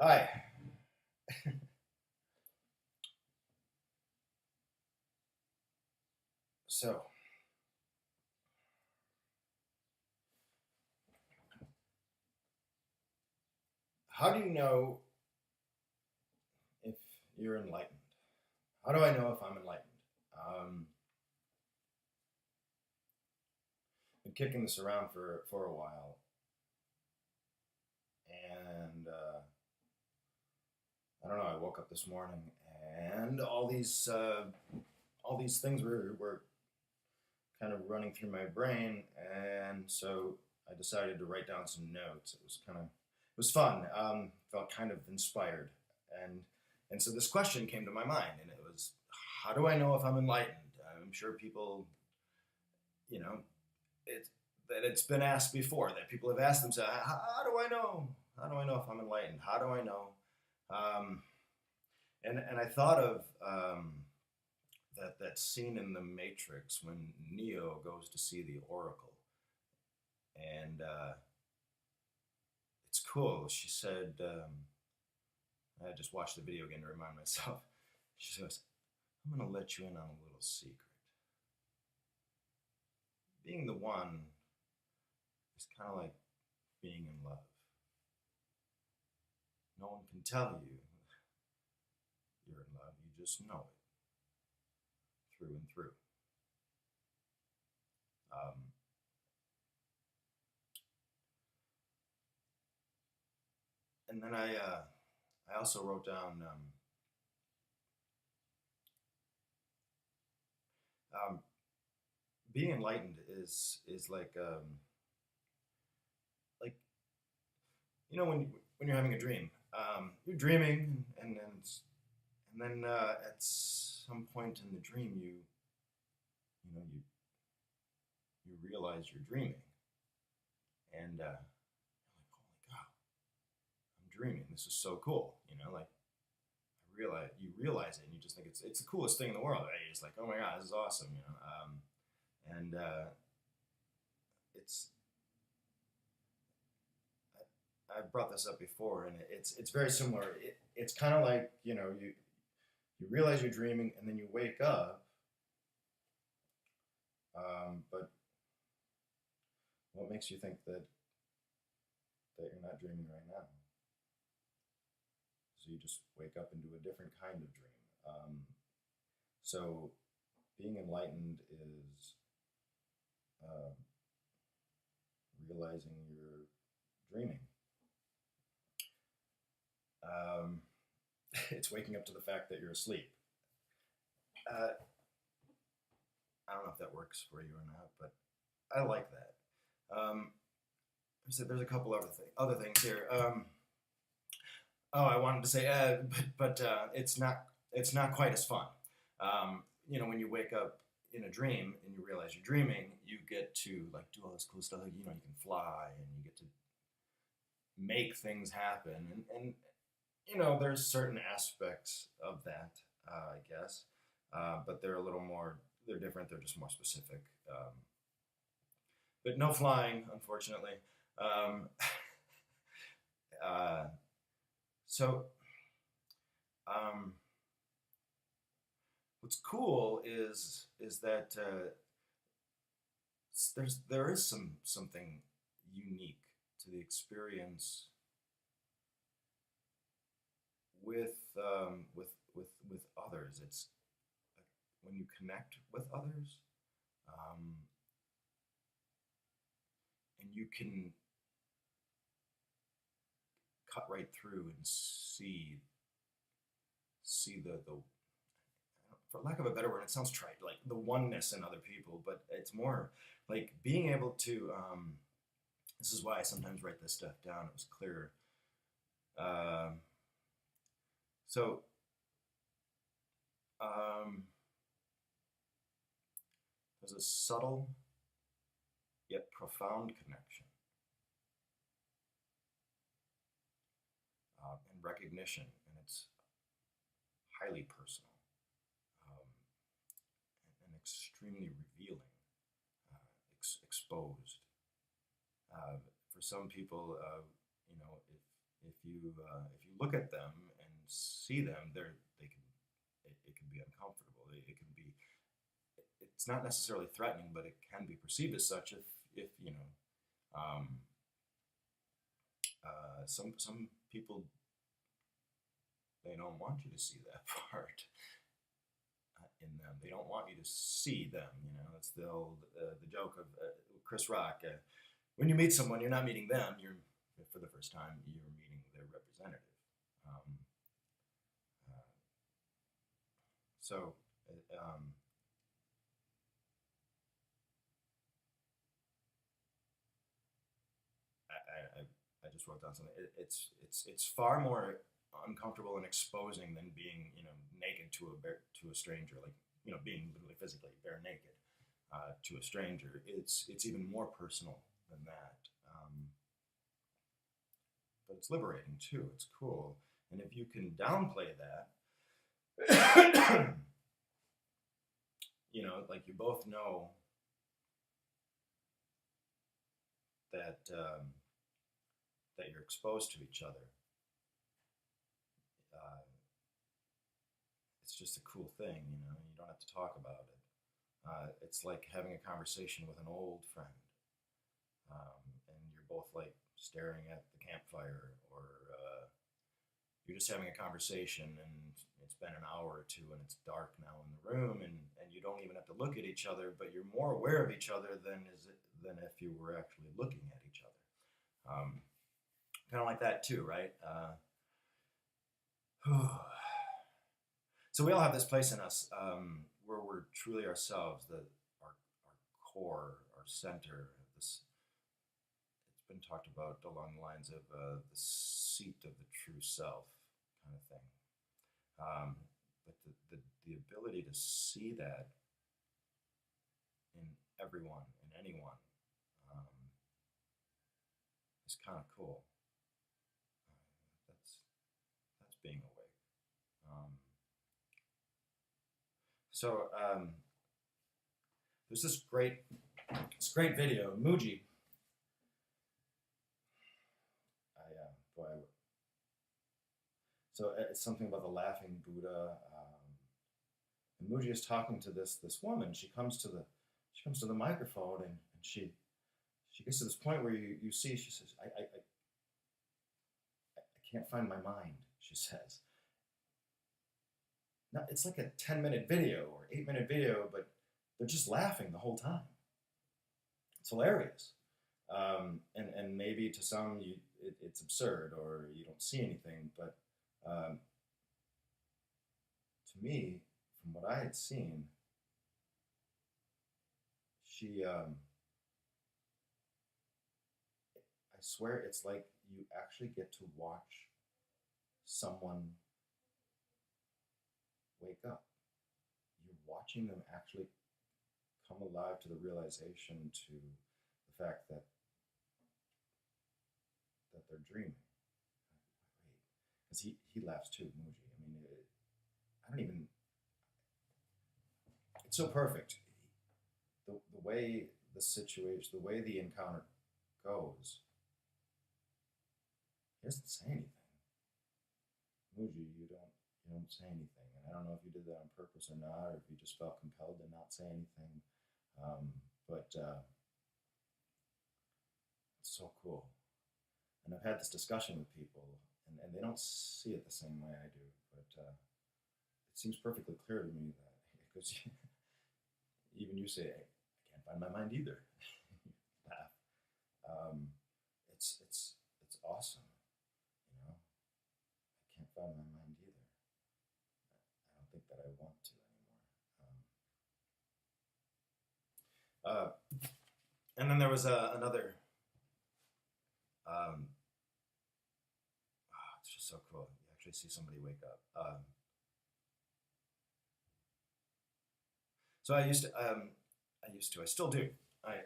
Hi. So, how do you know if you're enlightened? How do I know if I'm enlightened? Um, been kicking this around for a while, and I don't know. I woke up this morning, and all these things were kind of running through my brain, and so I decided to write down some notes. It was fun. Felt kind of inspired, and and so this question came to my mind, and it was, how do I know if I'm enlightened? I'm sure people, you know, it that it's been asked before, that people have asked themselves, how do I know? How do I know if I'm enlightened? How do I know? Um, and I thought of that scene in the Matrix when Neo goes to see the Oracle, and it's cool. She said, I just watched the video again to remind myself. She goes, "I'm going to let you in on a little secret. Being the one is kind of like being in love. No one can tell you you're in love. You just know it through and through." Um, and then I also wrote down um, being enlightened is like when you're having a dream, you're dreaming, and then at some point in the dream you realize you're dreaming, and you're like, holy cow, I'm dreaming. This is so cool. Like, you realize it, and you just think it's the coolest thing in the world. Right? You're just like, oh my god, this is awesome. And it's I've brought this up before, and it's very similar. It's kind of like, you realize you're dreaming, and then you wake up. But what makes you think that you're not dreaming right now? So you just wake up into a different kind of dream. So being enlightened is uh, realizing you're dreaming. Um, it's waking up to the fact that you're asleep. Uh, I don't know if that works for you or not, but I like that. There's a couple other things here. I wanted to say, but it's not quite as fun. When you wake up in a dream and you realize you're dreaming, you get to like do all this cool stuff. Like, you can fly and you get to make things happen, and there's certain aspects of that, I guess, but they're a little more. They're different. They're just more specific. But no flying, unfortunately. Um, uh, so um, what's cool is that there is something unique to the experience with others. It's like when you connect with others, um, and you can cut right through and see the for lack of a better word, it sounds trite, like the oneness in other people, but it's more like being able to. This is why I sometimes write this stuff down. It was clearer. Um, so um, there's a subtle yet profound connection and recognition, and it's highly personal, um, and extremely revealing, exposed. For some people, if if you look at them and see them, they can it can be uncomfortable. It can be, it's not necessarily threatening, but it can be perceived as such if you know, um, some people, they don't want you to see that part in them. They don't want you to see them. You know, it's the old the joke of Chris Rock. When you meet someone, you're not meeting them. You're, for the first time, you're meeting their representative. Um, uh, so I just wrote down something. It's far more uncomfortable and exposing than being, you know, naked to a stranger, like, you know, being literally physically bare naked to a stranger. It's even more personal than that, but it's liberating too. It's cool, and if you can downplay that, you know, like you both know that that you're exposed to each other. Uh, it's just a cool thing, you know. You don't have to talk about it. It's like having a conversation with an old friend, and you're both like staring at the campfire, or you're just having a conversation, and it's been an hour or two, and it's dark now in the room, and you don't even have to look at each other, but you're more aware of each other than if you were actually looking at each other. Kind of like that too, right? So we all have this place in us, where we're truly ourselves, our core, our center. This, it's been talked about along the lines of the seat of the true self, kind of thing. Um, but the ability to see that in everyone, in anyone, is kind of cool. That's being awake. So there's this great video, Muji. Boy, so it's something about the laughing Buddha. And Muji is talking to this woman. She comes to the microphone, and she gets to this point where you see, she says, I can't find my mind, she says. Now, it's like a 10-minute video or 8-minute video, but they're just laughing the whole time. It's hilarious. And maybe to some it's absurd, or you don't see anything, but to me, from what I had seen, I swear it's like you actually get to watch someone wake up. You're watching them actually come alive to the realization, to the fact that they're dreaming. Because he laughs too, Muji. I mean, I don't even. It's so perfect. The way the situation, the way the encounter goes, he doesn't say anything. Muji, you don't say anything, and I don't know if you did that on purpose or not, or if you just felt compelled to not say anything. But it's so cool. And I've had this discussion with people, and they don't see it the same way I do, but it seems perfectly clear to me that, because even you say, I can't find my mind either. Laugh. It's awesome, you know. I can't find my mind either. I don't think that I want to anymore. And then there was another. It's just so cool. You actually see somebody wake up. So I still do. I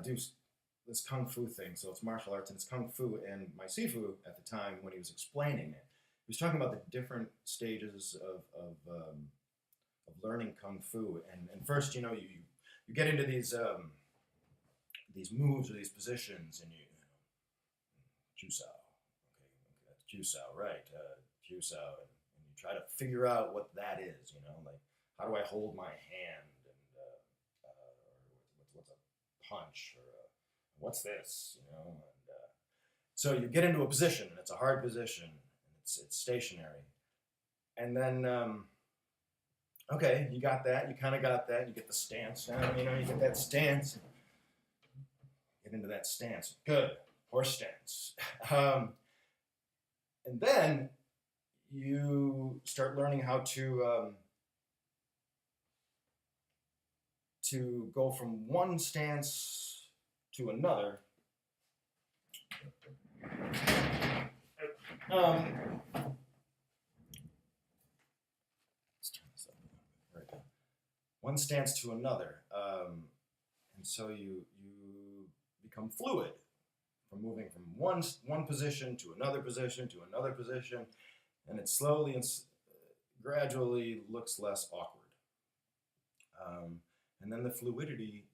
do this kung fu thing. So it's martial arts and it's kung fu. And my sifu at the time, when he was explaining it, he was talking about the different stages of learning kung fu. And first, you know, you get into these moves or these positions, and you Jusao. Okay, that's Pusao, right? Pusao, and you try to figure out what that is. Like how do I hold my hand, and or what's a punch, or what's this, and so you get into a position, and it's a hard position, and it's stationary, and then okay, you got that, you kind of got that, you get the stance down, you get that stance, get into that stance, good, horse stance, and then you start learning how to go from one stance to another. Let's turn this up. Right. One stance to another, and so you become fluid from moving from one position to another position to another position, and it slowly and gradually looks less awkward. And then the fluidity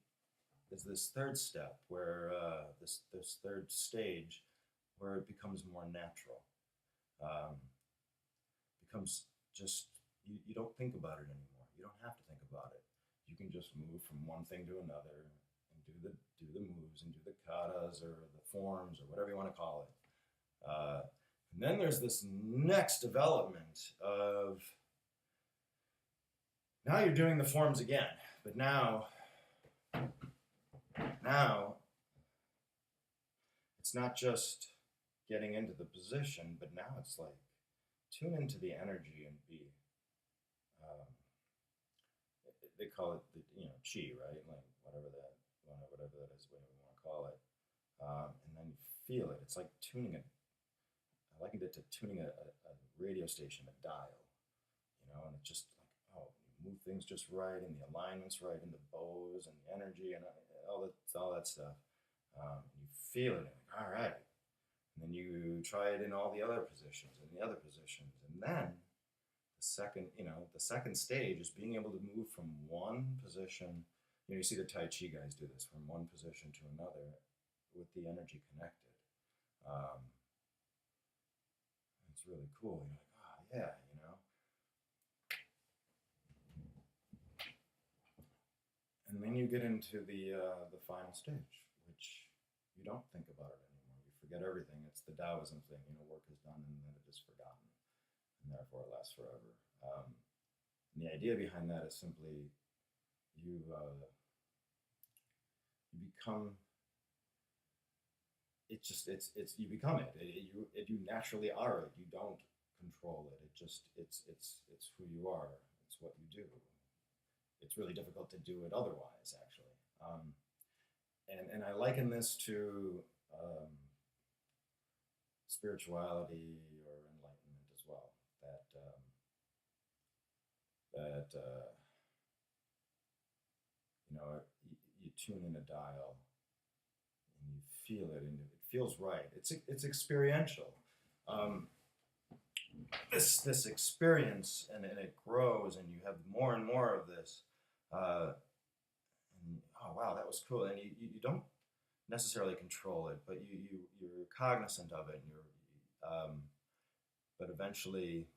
is this third step, where this third stage, where it becomes more natural. Becomes just you don't think about it anymore. You don't have to think about it. You can just move from one thing to another and do the moves and do the katas or the forms or whatever you want to call it. And then there's this next development of now you're doing the forms again, but now it's not just getting into the position, but now it's like tune into the energy and be. They call it chi, right? Like whatever that is, whatever you want to call it, and then you feel it. It's like tuning it. I likened it to tuning a radio station, a dial, and it's just like you move things just right, and the alignment's right, and the bows and the energy and all that stuff. You feel it, and like, all right. And then you try it in all the other positions and the other positions, and then the second stage is being able to move from one position. You see the Tai Chi guys do this from one position to another with the energy connected. It's really cool. You're like, yeah. And then you get into the final stage, which you don't think about it anymore. You forget everything. It's the Taoism thing. Work is done and then it is forgotten, and therefore it lasts forever. And the idea behind that is simply you become. You become it. You naturally are it. You don't control it. It's who you are. It's what you do. It's really difficult to do it otherwise, actually. And I liken this to spirituality or enlightenment as well. You tune in a dial and you feel it, and it feels right. It's experiential. This experience, and it grows, and you have more and more of this. And oh wow, that was cool. And you don't necessarily control it, but you're cognizant of it, and but eventually,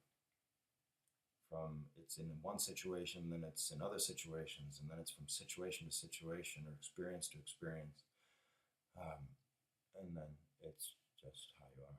it's in one situation, then it's in other situations, and then it's from situation to situation or experience to experience, and then it's just how you are.